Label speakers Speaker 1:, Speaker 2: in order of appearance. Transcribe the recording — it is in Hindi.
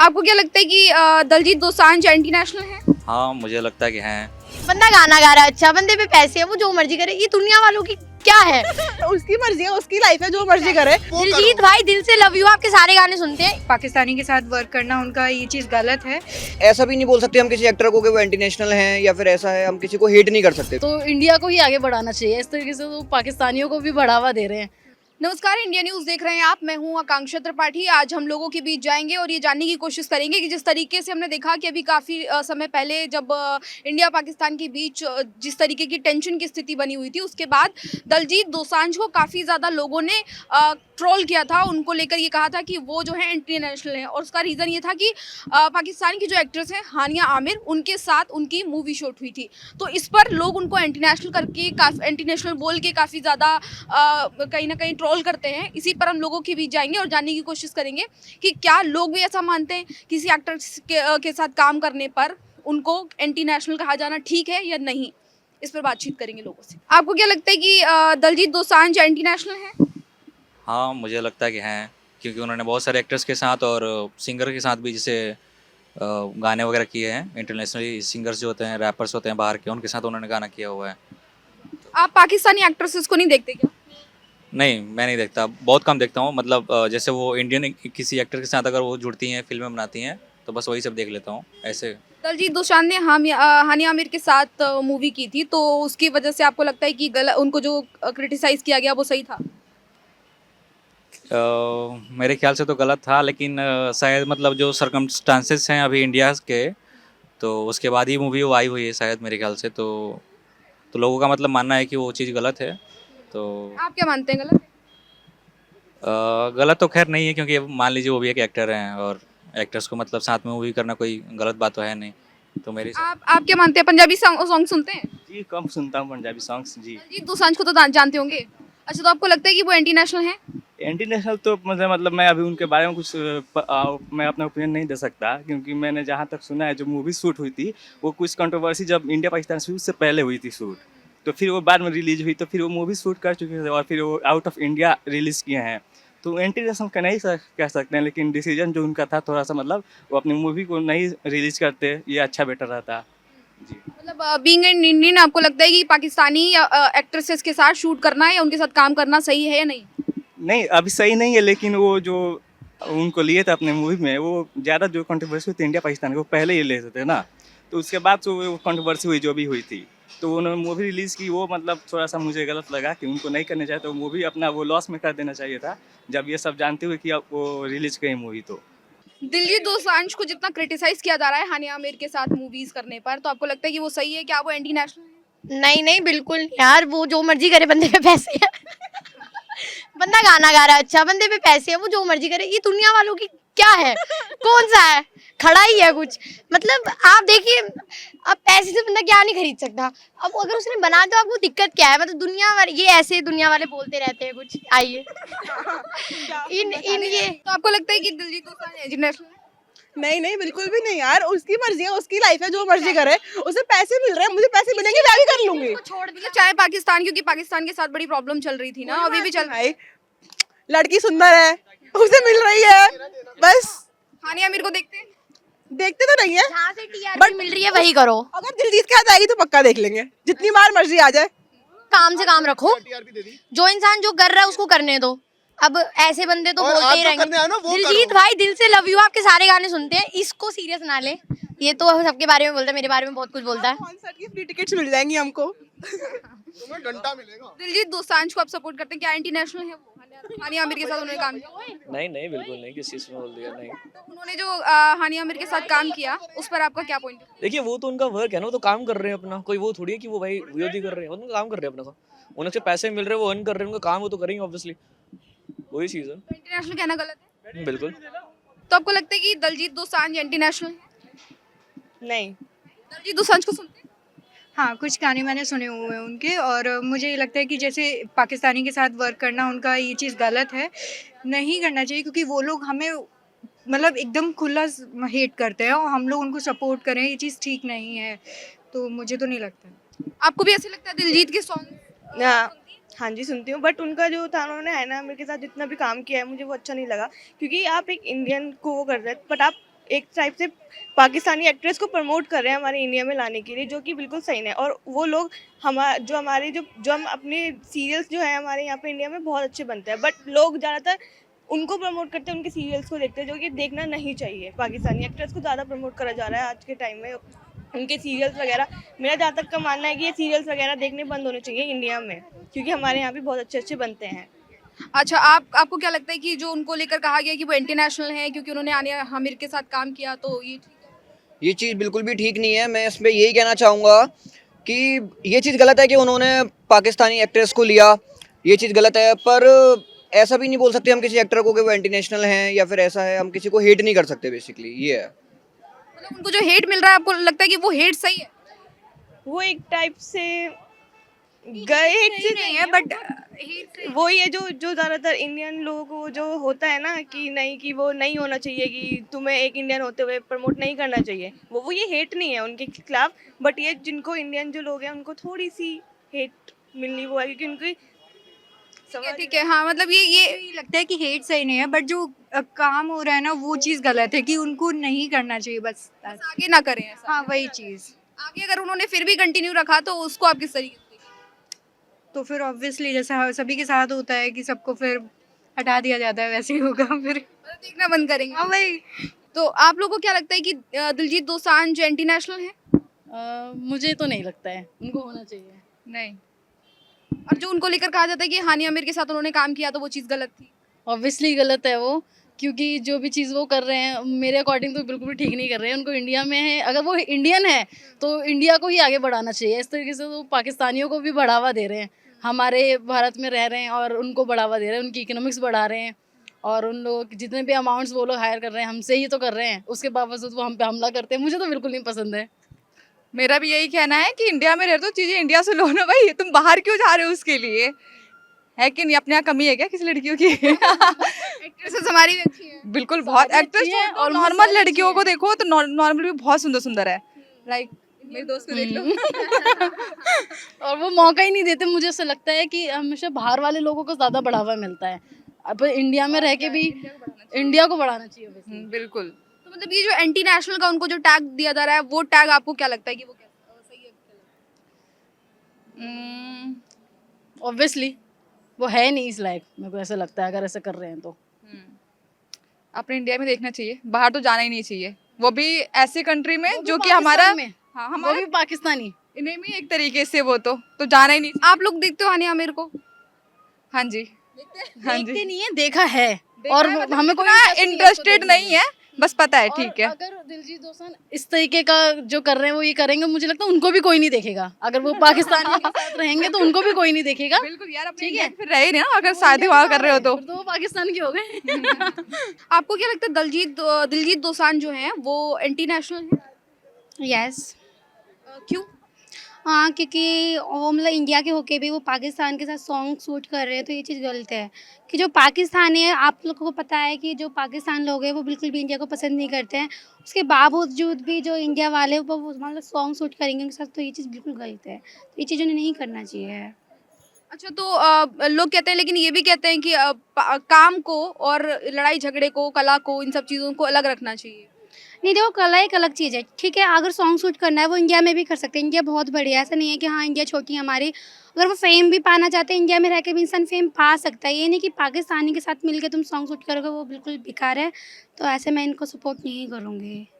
Speaker 1: आपको क्या लगता है कि दलजीत दोसांझ एंटी नेशनल है?
Speaker 2: हाँ, मुझे लगता है कि हैं।
Speaker 3: बंदा गाना गा रहा है, अच्छा बंदे पे पैसे है, वो जो मर्जी करे, ये दुनिया वालों की क्या है?
Speaker 4: उसकी मर्जी है, उसकी लाइफ है, जो मर्जी करे।
Speaker 3: दिलजीत भाई दिल से लव यू आपके सारे गाने सुनते हैं।
Speaker 5: पाकिस्तानी के साथ वर्क करना उनका ये चीज़ गलत है।
Speaker 6: ऐसा भी नहीं बोल सकते हम किसी एक्टर को कि वो एंटी नेशनल हैं या फिर ऐसा है, हम किसी को हेट नहीं कर सकते।
Speaker 7: तो इंडिया को ही आगे बढ़ाना चाहिए, इस तरीके से तो पाकिस्तानियों को भी बढ़ावा दे रहे हैं।
Speaker 1: नमस्कार, इंडिया न्यूज़ देख रहे हैं आप। मैं हूं आकांक्षा त्रिपाठी। आज हम लोगों के बीच जाएंगे और ये जानने की कोशिश करेंगे कि जिस तरीके से हमने देखा कि अभी काफ़ी समय पहले जब इंडिया पाकिस्तान के बीच जिस तरीके की टेंशन की स्थिति बनी हुई थी, उसके बाद दलजीत दोसांझ को काफ़ी ज़्यादा लोगों ने ट्रोल किया था। उनको लेकर ये कहा था कि वो जो है इंटरनेशनल है, और उसका रीज़न ये था कि पाकिस्तान की जो एक्ट्रेस हैं हानिया आमिर, उनके साथ उनकी मूवी शूट हुई थी। तो इस पर लोग उनको एंटी नेशनल करके एंटी नेशनल बोल के काफ़ी ज़्यादा कहीं ना कहीं ट्रोल करते हैं। इसी पर हम लोगों के बीच जाएंगे और जानने की कोशिश करेंगे कि क्या लोग भी ऐसा मानते हैं किसी एक्टर के साथ काम करने पर उनको एंटी नेशनल कहा जाना ठीक है या नहीं। इस पर बातचीत करेंगे लोगों से। आपको क्या लगता है कि दलजीत दोसांझ एंटी नेशनल है?
Speaker 2: हाँ, मुझे लगता है कि हैं, क्योंकि उन्होंने बहुत सारे एक्टर्स के साथ और सिंगर के साथ भी जैसे गाने वगैरह किए हैं। इंटरनेशनली सिंगर्स जो होते हैं, रैपर्स होते हैं बाहर के, उनके साथ उन्होंने गाना किया हुआ है।
Speaker 1: आप पाकिस्तानी एक्ट्रेसेस को नहीं देखते क्या?
Speaker 2: नहीं, मैं नहीं देखता, बहुत कम देखता हूँ। मतलब जैसे वो इंडियन किसी एक्टर के साथ अगर वो जुड़ती हैं, फिल्में बनाती हैं, तो बस वही सब देख लेता हूँ। ऐसे
Speaker 1: दलजीत दोसांझ ने हानिया आमिर के साथ मूवी की थी, तो उसकी वजह से आपको लगता है कि उनको जो क्रिटिसाइज किया गया वो सही था?
Speaker 2: मेरे ख्याल से तो गलत था, लेकिन शायद मतलब जो सर्कमस्टांसेस हैं अभी इंडिया के, तो उसके बाद ही मूवी वो आई हुई है शायद, मेरे ख्याल से। तो लोगों का मतलब मानना है कि वो चीज़ गलत है। तो
Speaker 1: आप क्या मानते हैं, गलत है?
Speaker 2: गलत तो खैर नहीं है, क्योंकि मान लीजिए वो भी एक एक्टर हैं और एक्टर्स को मतलब साथ में मूवी करना कोई गलत बात तो है नहीं। तो मेरी
Speaker 1: आप क्या मानते हैं? पंजाबी सॉन्ग सुनते हैं?
Speaker 8: जी, कम सुनता हूँ पंजाबी सॉन्ग्स जी।
Speaker 1: दलजीत दोसांझ को तो जानते होंगे। अच्छा, तो आपको लगता है कि वो एंटी नेशनल है?
Speaker 8: एंटी नेशनल तो मतलब मैं अभी उनके बारे में कुछ मैं अपना ओपिनियन नहीं दे सकता, क्योंकि मैंने जहाँ तक सुना है जो मूवी शूट हुई थी वो कुछ कंट्रोवर्सी जब इंडिया पाकिस्तान शूट से पहले हुई थी शूट, तो फिर वो बाद में रिलीज हुई, तो फिर वो मूवी शूट कर चुके थे और फिर वो आउट ऑफ इंडिया रिलीज़ किए हैं। तो एंटी नेशनल का नहीं कह सकते हैं, लेकिन डिसीजन जो उनका था थोड़ा सा मतलब वो अपनी मूवी को नहीं रिलीज करते, ये अच्छा बेटर रहता जी।
Speaker 1: मतलब बीइंग एन इंडियन, आपको लगता है कि पाकिस्तानी एक्ट्रेसेस के साथ शूट करना या उनके साथ काम करना सही है या नहीं?
Speaker 8: नहीं, अभी सही नहीं है, लेकिन वो जो उनको लिए थे अपने मूवी में, वो ज़्यादा जो कंट्रोवर्सी हुई थी इंडिया पाकिस्तान की, वो पहले ही लेते थे ना, तो उसके बाद जो वो कंट्रोवर्सी हुई जो भी हुई थी, तो उन्होंने मूवी रिलीज़ की, वो मतलब थोड़ा सा मुझे गलत लगा कि उनको नहीं करना चाहिए, तो मूवी अपना वो लॉस में कर देना चाहिए था, जब ये सब जानते हुए कि अब वो रिलीज़ करें मूवी। तो
Speaker 1: दिलजीत दोसांझ को जितना क्रिटिसाइज किया जा रहा है हानिया आमिर के साथ मूवीज करने पर, तो आपको लगता है कि वो सही है? क्या वो एंटी नेशनल है?
Speaker 3: नहीं नहीं बिल्कुल यार, वो जो मर्जी करे, बंदे पे पैसे है। बंदा गाना गा रहा है, अच्छा बंदे पे पैसे है, वो जो मर्जी करे, ये दुनिया वालों की क्या है? कौन सा है? खड़ा ही है कुछ। मतलब आप देखिए, अब पैसे से बंदा क्या नहीं खरीद सकता। अब अगर उसने बना तो आपको दिक्कत क्या है? मतलब दुनिया वाले ये ऐसे दुनिया वाले बोलते रहते हैं कुछ। आइए इन ये
Speaker 1: तो आपको लगता है कि दिलजीत दोसांझ एंटी नेशनल है?
Speaker 4: नहीं नहीं, बिल्कुल भी नहीं यार। उसकी मर्जी है, उसकी लाइफ है, जो मर्जी करे। उसे पैसे मिल रहे हैं, मुझे पैसे मिलेंगे, मैं भी कर लूंगी।
Speaker 1: छोड़ भी चाहे पाकिस्तान, क्योंकि पाकिस्तान के साथ बड़ी प्रॉब्लम चल रही थी ना, अभी भी चल रही है।
Speaker 4: भाई लड़की सुंदर है, उसे मिल रही है, बस।
Speaker 1: हानिया आमिर को
Speaker 4: देखते तो नहीं है,
Speaker 3: जहाँ से टीआरपी मिल रही है वही करो।
Speaker 4: अगर दिलजीत के हाथ आएगी तो पक्का देख लेंगे, जितनी बार मर्जी आ जाए।
Speaker 3: काम से काम रखो, जो इंसान जो कर रहा है उसको करने दो। अब ऐसे बंदे तो बोलते ही रहेंगे। दिलजीत भाई दिल से लव यू आपके सारे गाने सुनते हैं, इसको सीरियस ना ले। ये तो सबके बारे में बोलता है, मेरे बारे में बहुत कुछ बोलता है।
Speaker 4: कॉन्सर्ट की फ्री टिकट्स मिल जाएंगी हमको।
Speaker 9: तुम्हें घंटा मिलेगा।
Speaker 1: दिलजीत दोसांझ को आप सपोर्ट करते हैं? क्या एंटी नेशनल है वो? हानिया आमिर के साथ उन्होंने काम किया?
Speaker 10: नहीं नहीं, बिल्कुल नहीं, किस चीज़ में बोल दिया नहीं।
Speaker 1: तो उन्होंने जो हानिया आमिर के साथ काम किया, उस पर आपका क्या पॉइंट है?
Speaker 10: देखिए, वो तो उनका वर्क है ना, वो तो काम कर रहे हैं अपना। कोई वो थोड़ी है कि वो भाई विरोधी कर रहे हैं, वो तो काम कर रहे हैं अपना। तो उन्हें से पैसे मिल रहे हैं, वो अर्न कर रहे हैं, उनका काम वो तो करेंगे ऑब्वियसली, वही चीज़ है।
Speaker 1: इंटरनेशनल कहना गलत है?
Speaker 10: बिल्कुल।
Speaker 1: तो आपको लगता है कि दलजीत दोसांझ एंटी नेशनल है?
Speaker 4: नहीं।
Speaker 1: दलजीत दोसांझ को सुनते हैं?
Speaker 5: हाँ, कुछ गाने मैंने सुने हुए हैं उनके, और मुझे ये लगता है कि जैसे पाकिस्तानी के साथ वर्क करना उनका ये चीज़ गलत है, नहीं करना चाहिए, क्योंकि वो लोग हमें मतलब एकदम खुला हेट करते हैं और हम लोग उनको सपोर्ट करें, ये चीज़ ठीक नहीं है। तो मुझे तो नहीं लगता।
Speaker 1: आपको भी ऐसे लगता है दिलजीत के सॉन्ग?
Speaker 4: हाँ जी, सुनती हूँ, बट उनका जो था, उन्होंने हानिया आमिर के साथ जितना भी काम किया है मुझे वो अच्छा नहीं लगा, क्योंकि आप एक इंडियन को वो कर रहे हैं, बट आप एक टाइप से पाकिस्तानी एक्ट्रेस को प्रमोट कर रहे हैं हमारे इंडिया में लाने के लिए, जो कि बिल्कुल सही नहीं है। और वो लोग जो हम अपने सीरियल्स जो है हमारे यहाँ पे इंडिया में बहुत अच्छे बनते हैं, बट लोग ज़्यादातर उनको प्रमोट करते हैं, उनके सीरियल्स को देखते हैं, जो कि देखना नहीं चाहिए। पाकिस्तानी एक्ट्रेस को ज़्यादा प्रमोट करा जा रहा है आज के टाइम में, उनके सीरियल्स वगैरह। मेरा जहाँ तक का मानना है कि ये सीरियल्स वगैरह देखने बंद होने चाहिए इंडिया में, क्योंकि हमारे यहाँ भी बहुत अच्छे अच्छे बनते हैं।
Speaker 1: अच्छा, आपको क्या लगता है कि जो उनको लेकर कहा गया कि वो इंटरनेशनल है क्योंकि उन्होंने आनिया आमिर के साथ काम किया, तो ये ठीक है?
Speaker 6: ये चीज़ बिल्कुल भी ठीक नहीं है। मैं इस पर यही कहना चाहूँगा कि ये चीज़ गलत है कि उन्होंने पाकिस्तानी एक्ट्रेस को लिया, ये चीज़ गलत है। पर ऐसा भी नहीं बोल सकते हम किसी एक्टर को कि वो इंटरनेशनल हैं या फिर ऐसा है, हम किसी को हेट नहीं कर सकते, बेसिकली ये है।
Speaker 1: मतलब उनको जो हेट मिल रहा है, आपको लगता है कि वो हेट सही है?
Speaker 4: वो एक टाइप से गए नहीं है, बट वही है जो ज़्यादातर इंडियन लोगों को जो होता है ना कि नहीं, कि वो नहीं होना चाहिए, कि तुम्हें एक इंडियन होते हुए प्रमोट नहीं करना चाहिए। वो ये हेट नहीं है उनके खिलाफ, बट ये जिनको इंडियन जो लोग हैं उनको थोड़ी सी हेट मिलनी वो है, क्योंकि उनकी
Speaker 1: ठीक है, हाँ, मतलब ये
Speaker 5: लगता है कि हेट सही नहीं है, बट जो काम हो रहा है ना वो चीज़ गलत है कि उनको नहीं करना चाहिए बस।
Speaker 1: आगे ना करें ऐसा।
Speaker 5: हाँ, वही चीज़।
Speaker 1: आगे अगर उन्होंने फिर भी कंटिन्यू रखा तो उसको आप किस तरीके से देखेंगे?
Speaker 5: तो फिर ऑब्वियसली जैसा सभी के साथ होता है कि सबको फिर हटा दिया जाता है, वैसे ही होगा फिर।
Speaker 1: मतलब देखना बंद करेंगे।
Speaker 5: हाँ वही।
Speaker 1: तो आप लोगों को क्या लगता है कि दिलजीत दोसांझ जो इंटरनेशनल है?
Speaker 7: मुझे तो नहीं लगता है, उनको होना चाहिए।
Speaker 1: नहीं। और जो उनको लेकर कहा जाता है कि हानिया आमिर के साथ उन्होंने काम किया तो वो चीज़ गलत थी।
Speaker 7: ऑब्वियसली गलत है वो, क्योंकि जो भी चीज़ वो कर रहे हैं मेरे अकॉर्डिंग तो बिल्कुल भी ठीक नहीं कर रहे हैं। उनको इंडिया में है, अगर वो इंडियन है तो इंडिया को ही आगे बढ़ाना चाहिए। इस तरीके से तो पाकिस्तानियों को भी बढ़ावा दे रहे हैं, हमारे भारत में रह रहे हैं और उनको बढ़ावा दे रहे हैं, उनकी इकोनॉमिक्स बढ़ा रहे हैं। और उन लोग जितने भी अमाउंट्स वो लोग हायर कर रहे हैं हमसे ही तो कर रहे हैं, उसके बावजूद वो हम पे हमला करते हैं। मुझे तो बिल्कुल नहीं पसंद है।
Speaker 4: मेरा भी यही कहना है कि इंडिया में रह तो चीज़ें इंडिया से लो ना भाई, तुम बाहर क्यों जा रहे हो उसके लिए? है कि नहीं? अपने यहाँ कमी है क्या किसी लड़कियों की?
Speaker 1: एक्ट्रेसेस हमारी भी अच्छी है।
Speaker 4: बिल्कुल, बहुत
Speaker 7: सारी
Speaker 4: एक्ट्रेस
Speaker 7: अच्छी हैं
Speaker 4: और
Speaker 7: और
Speaker 4: नॉर्मल
Speaker 7: सारी अच्छी
Speaker 4: लड़कियों को
Speaker 7: हैं।
Speaker 4: देखो तो नॉर्मल भी बहुत सुंदर सुंदर है। लाइक मेरे दोस्त को देख लो।
Speaker 7: और वो मौका ही नहीं देते। मुझे ऐसा लगता है कि हमेशा बाहर वाले लोगों को ज़्यादा बढ़ावा मिलता है, अब इंडिया में रह के भी इंडिया को बढ़ाना चाहिए obviously।
Speaker 4: बिल्कुल।
Speaker 1: तो मतलब ये जो एंटी नेशनल का उनको जो टैग दिया जा रहा है, वो टैग आपको क्या लगता है कि वो सही है?
Speaker 7: ऑब्वियसली वो है नहीं इस लायक, मेरे को ऐसा लगता है अगर ऐसा कर रहे हैं तो।
Speaker 4: अपने इंडिया में देखना चाहिए, बाहर तो जाना ही नहीं चाहिए, वो भी ऐसी कंट्री में
Speaker 7: वो भी
Speaker 4: जो कि हमारा
Speaker 7: पाकिस्तान में,
Speaker 4: हाँ
Speaker 7: वो
Speaker 4: हमारा
Speaker 7: भी पाकिस्तानी।
Speaker 4: इन्हें भी एक तरीके से वो तो जाना ही नहीं चाहिए।
Speaker 1: आप लोग देखते हो हानिया आमिर को?
Speaker 4: हाँ जी, हाँ
Speaker 7: देखते
Speaker 4: जी।
Speaker 7: नहीं है, देखा है और
Speaker 4: देखा है, मतलब
Speaker 7: हमें कोई
Speaker 4: इतना इंटरेस्टेड नहीं है, बस पता है,
Speaker 7: और
Speaker 4: ठीक है।
Speaker 7: अगर दिलजीत दोसांझ इस तरीके का जो कर रहे हैं वो ये करेंगे, मुझे लगता है उनको भी कोई नहीं देखेगा। अगर वो पाकिस्तानी के साथ रहेंगे तो उनको भी कोई नहीं देखेगा।
Speaker 4: बिल्कुल यार, अपने
Speaker 7: ठीक
Speaker 4: इंडिया
Speaker 7: है।
Speaker 4: में फिर रहे नहीं ना, अगर शादी वहाँ कर रहे हो तो।
Speaker 7: फिर तो वो पाकिस्तान के हो गए।
Speaker 1: आपको क्या लगता है दिलजीत दोसांझ जो हैं वो एंटी नेशनल है?
Speaker 3: यस।
Speaker 1: क्यों?
Speaker 3: हाँ, क्योंकि वो मतलब इंडिया के होके भी वो पाकिस्तान के साथ सॉन्ग शूट कर रहे हैं, तो ये चीज़ गलत है। कि जो पाकिस्तानी है, आप लोगों को पता है कि जो पाकिस्तान लोग हैं वो बिल्कुल भी इंडिया को पसंद नहीं करते हैं। उसके बावजूद भी जो इंडिया वाले वो मतलब सॉन्ग शूट करेंगे उनके साथ, तो ये चीज़ बिल्कुल गलत है। तो ये चीज़ उन्हें नहीं करना चाहिए।
Speaker 1: अच्छा, तो लोग कहते हैं, लेकिन ये भी कहते हैं कि काम को और लड़ाई झगड़े को, कला को, इन सब चीज़ों को अलग रखना चाहिए।
Speaker 3: नहीं, देखो कला एक अलग चीज़ है, ठीक है। अगर सॉन्ग शूट करना है वो इंडिया में भी कर सकते हैं, इंडिया बहुत बड़ी है। ऐसा नहीं है कि हाँ इंडिया छोटी है हमारी। अगर वो फेम भी पाना चाहते हैं, इंडिया में रह के भी इंसान फेम पा सकता है। ये नहीं कि पाकिस्तानी के साथ मिलकर तुम सॉन्ग शूट करोगे, वो बिल्कुल बेकार है। तो ऐसे मैं इनको सपोर्ट नहीं करूँगी।